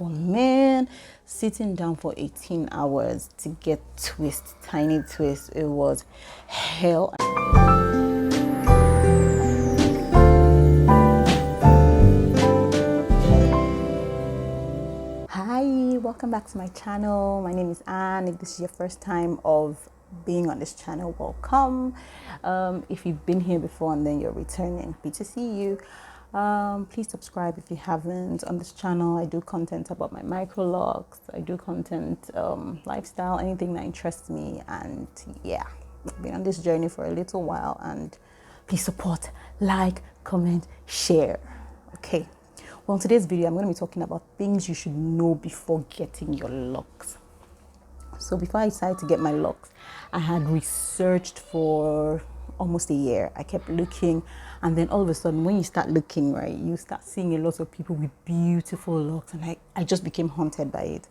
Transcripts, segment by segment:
but man, sitting down for 18 hours to get tiny twists, it was hell. Hi, welcome back to my channel. My name is Anne. If this is your first time of being on this channel, welcome. If you've been here before and then you're returning, happy to see you. Please subscribe if you haven't. On this channel I do content about my microlocs. I do content lifestyle, anything that interests me, and yeah, I've been on this journey for a little while, and please support, like, comment, share. Okay, well, in today's video I'm going to be talking about things you should know before getting your locks. So before I decided to get my locks, I had researched for almost a year. I kept looking, and then all of a sudden when you start looking, right, you start seeing a lot of people with beautiful locks, and I just became haunted by it.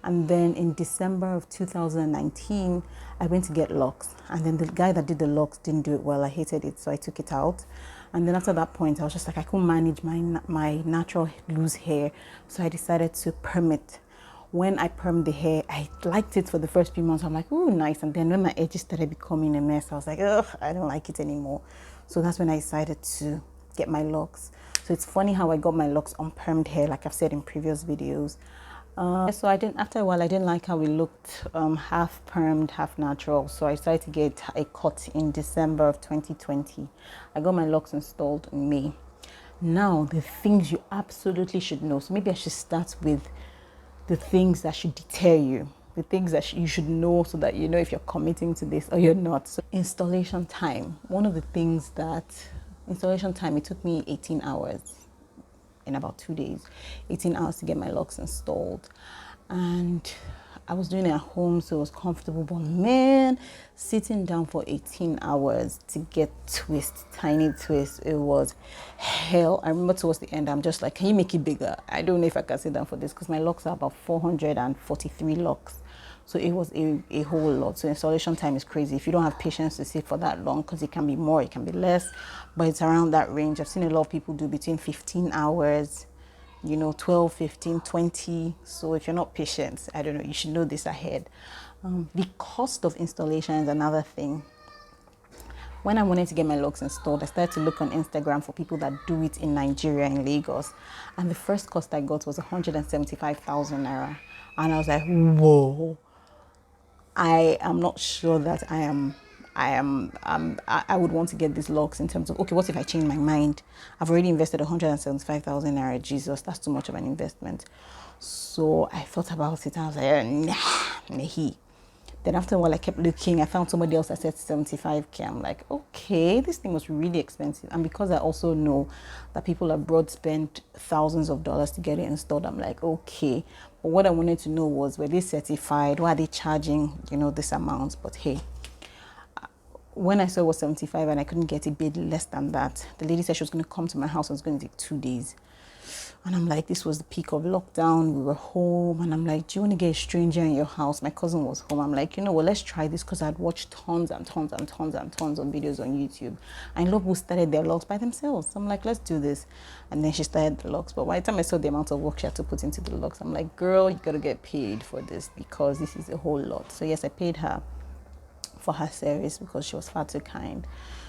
And then in December of 2019, I went to get locks, and then the guy that did the locks didn't do it well. I hated it, so I took it out. And then after that point, I was just like, I couldn't manage my natural loose hair, so I decided to perm it. When I permed the hair, I liked it for the first few months. I'm like, oh, nice. And then when my edges started becoming a mess, I was like, ugh, I don't like it anymore. So that's when I decided to get my locks. So it's funny how I got my locks on permed hair, like I've said in previous videos. So after a while, I didn't like how it looked, half permed, half natural. So I decided to get a cut in December of 2020. I got my locks installed in May. Now, the things you absolutely should know. So maybe I should start with the things that should deter you, the things that you should know, so that you know if you're committing to this or you're not. So installation time. One of the things that installation time, it took me 18 hours in about 2 days, 18 hours to get my locks installed. And I was doing it at home, so it was comfortable, but man, sitting down for 18 hours to get tiny twists, it was hell. I remember towards the end, I'm just like, can you make it bigger? I don't know if I can sit down for this, because my locks are about 443 locks. So it was a whole lot. So installation time is crazy. If you don't have patience to sit for that long, because it can be more, it can be less, but it's around that range. I've seen a lot of people do between 15 hours, 12, 15, 20. So if you're not patient, I don't know, you should know this ahead. The cost of installation is another thing. When I wanted to get my locks installed, I started to look on Instagram for people that do it in Nigeria, in Lagos. And the first cost I got was 175,000 naira. And I was like, whoa, I am not sure that I would want to get these locks, in terms of, okay, what if I change my mind? I've already invested 175,000 naira. Jesus, that's too much of an investment. So I thought about it. I was like, nah. Then after a while, I kept looking. I found somebody else that said 75k. I'm like, okay, this thing was really expensive. And because I also know that people abroad spend thousands of dollars to get it installed, I'm like, okay. But what I wanted to know was, were they certified? Why are they charging, this amount? But hey, when I saw it was 75 and I couldn't get it bid less than that, the lady said she was going to come to my house. It was going to take 2 days. And I'm like, this was the peak of lockdown. We were home. And I'm like, do you want to get a stranger in your house? My cousin was home. I'm like, well, let's try this, because I'd watched tons and tons and tons and tons of videos on YouTube. I know who started their locks by themselves. So I'm like, let's do this. And then she started the locks. But by the time I saw the amount of work she had to put into the locks, I'm like, girl, you got to get paid for this, because this is a whole lot. So yes, I paid her for her service because she was far too kind.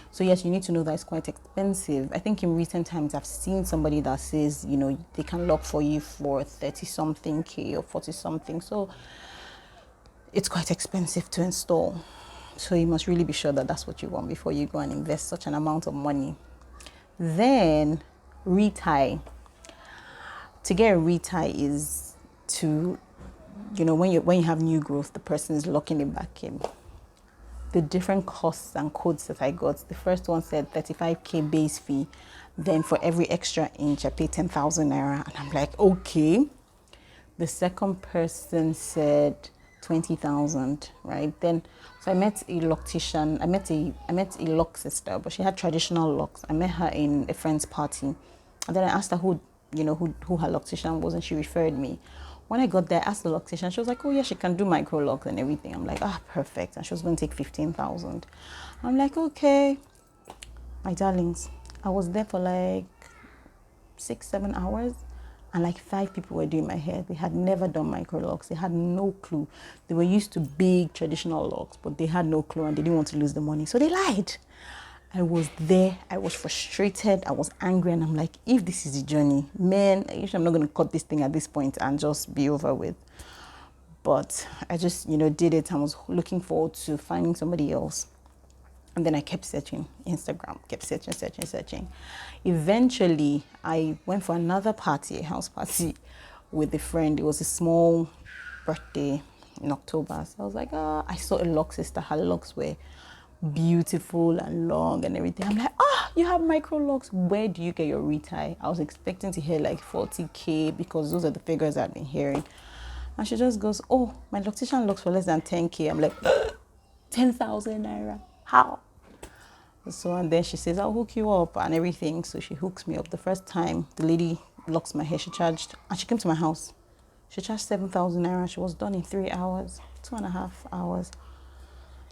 So yes, you need to know that it's quite expensive. I think in recent times I've seen somebody that says, they can lock for you for 30 something K or 40 something. So it's quite expensive to install. So you must really be sure that that's what you want before you go and invest such an amount of money. Then retie. To get a retie is to, when you have new growth, the person is locking it back in. The different costs and codes that I got. The first one said 35k base fee. Then for every extra inch, I paid 10,000 naira. And I'm like, okay. The second person said 20,000, right? Then, so I met a loctician. I met a lock sister, but she had traditional locks. I met her in a friend's party. And then I asked her who her loctician was, and she referred me. When I got there, I asked the loctician. She was like, oh yeah, she can do microlocs and everything. I'm like, perfect. And she was going to take 15,000. I'm like, okay. My darlings, I was there for like 6-7 hours. and like 5 people were doing my hair. They had never done Microlocs. They had no clue. They were used to big traditional locks, but they had no clue and they didn't want to lose the money. So they lied. I was there. I was frustrated. I was angry. And I'm like, if this is the journey, man, I'm not going to cut this thing at this point and just be over with. But I just, did it. I was looking forward to finding somebody else. And then I kept searching Instagram, kept searching. Eventually, I went for another party, a house party with a friend. It was a small birthday in October. So I was like, I saw a lock sister. Her locks were beautiful and long and everything. I'm like, you have Microlocs. Where do you get your Retie? I was expecting to hear like 40K because those are the figures I've been hearing. And she just goes, my loctician locks for less than 10K. I'm like, 10,000 naira. How? So, and then she says, I'll hook you up and everything. So she hooks me up. The first time the lady locks my hair, she came to my house. She charged 7,000 naira. She was done in 3 hours, 2.5 hours.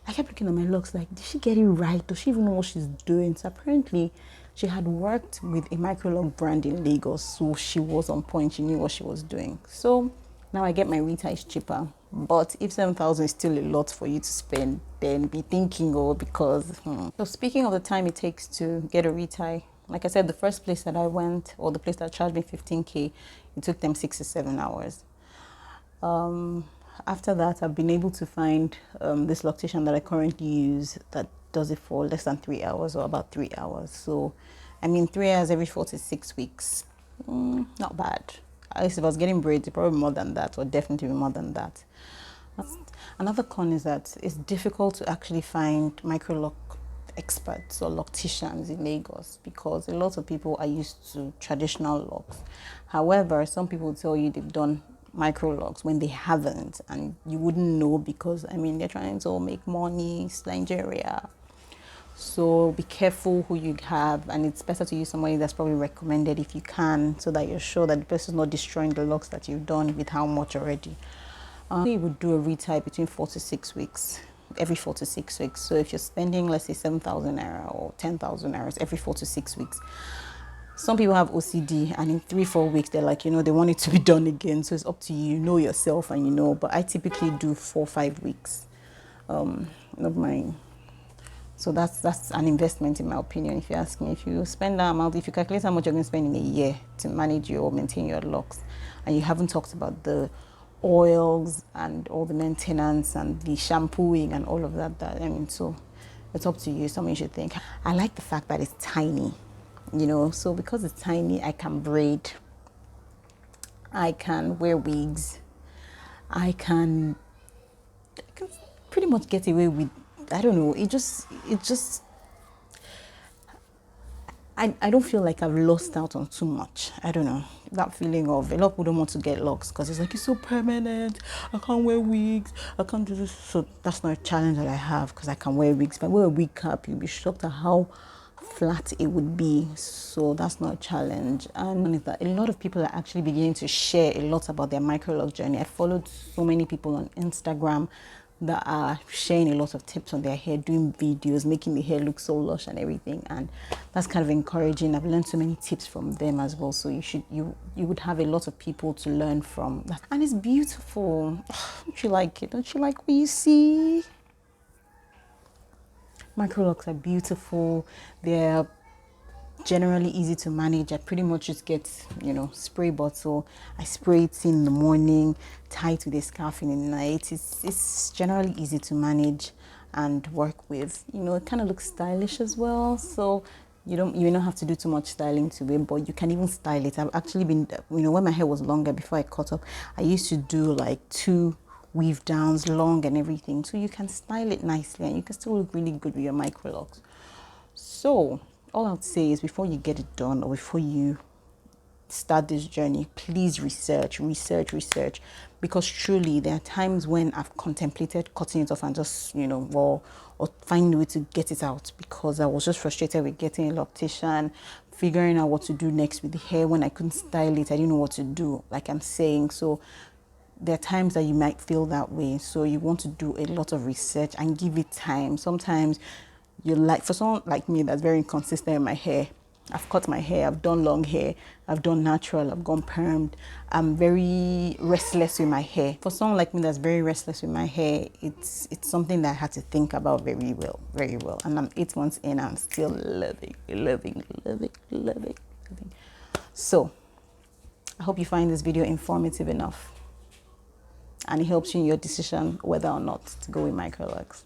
I kept looking at my locks like, did she get it right? Does she even know what she's doing? So apparently she had worked with a Microloc brand in Lagos. So she was on point. She knew what she was doing. So now I get my Retie cheaper. But if 7,000 is still a lot for you to spend, then be thinking, because. So speaking of the time it takes to get a Retie, like I said, the first place that I went, or the place that charged me 15K, it took them 6 to 7 hours. After that, I've been able to find this loctician that I currently use that does it for less than 3 hours, or about 3 hours. So, 3 hours every 4 to 6 weeks. Not bad. At least if I was getting braids, probably more than that, or definitely more than that. Another con is that it's difficult to actually find Microloc experts or locticians in Lagos because a lot of people are used to traditional locks. However, some people tell you they've done Microlocs when they haven't, and you wouldn't know because they're trying to make money. It's Nigeria. So be careful who you have, and it's better to use somebody that's probably recommended if you can, so that you're sure that the person's not destroying the locks that you've done with how much already. You would do a Retie between 4 to 6 weeks, every 4 to 6 weeks. So if you're spending, let's say 7,000 naira or 10,000 naira every 4 to 6 weeks, some people have OCD, and in 3-4 weeks they're like, they want it to be done again. So it's up to you. You know yourself, and but I typically do 4-5 weeks of mine. So that's an investment, in my opinion, if you ask me. If you spend that amount, if you calculate how much you're going to spend in a year to manage or maintain your locks, and you haven't talked about the oils and all the maintenance and the shampooing and all of that, so it's up to you. Something you should think. I like the fact that it's tiny, so because it's tiny, I can braid, I can wear wigs, I can pretty much get away with, I don't know, I don't feel like I've lost out on too much. I don't know, that feeling of a lot of people don't want to get locks because it's like, it's so permanent, I can't wear wigs, I can't do this. So that's not a challenge that I have because I can wear wigs. If I wear a wig cap, you'll be shocked at how flat it would be. So that's not a challenge. And is that a lot of people are actually beginning to share a lot about their Microloc journey. I followed so many people on Instagram that are sharing a lot of tips on their hair, doing videos, making the hair look so lush and everything, and that's kind of encouraging. I've learned so many tips from them as well, so you would have a lot of people to learn from that. And it's beautiful. Don't you like it? Don't you like what you see? Microlocs are beautiful. They're generally easy to manage. I pretty much just get, spray bottle. I spray it in the morning, tie it with a scarf in the night. It's generally easy to manage and work with. It kind of looks stylish as well. So you don't have to do too much styling to it, but you can even style it. I've actually been, when my hair was longer before I cut up, I used to do like 2 weave downs long and everything. So you can style it nicely and you can still look really good with your Microlocs. So all I would say is before you get it done or before you start this journey, please research, because truly there are times when I've contemplated cutting it off and just, or finding a way to get it out because I was just frustrated with getting a loctician, figuring out what to do next with the hair. When I couldn't style it, I didn't know what to do, like I'm saying. So there are times that you might feel that way. So you want to do a lot of research and give it time. Sometimes for someone like me that's very inconsistent in my hair, I've cut my hair, I've done long hair, I've done natural, I've gone permed. I'm very restless with my hair. For someone like me that's very restless with my hair, it's something that I had to think about very well, very well. And I'm 8 months in, I'm still loving. So I hope you find this video informative enough and it helps you in your decision whether or not to go with Microlocs.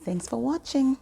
Thanks for watching.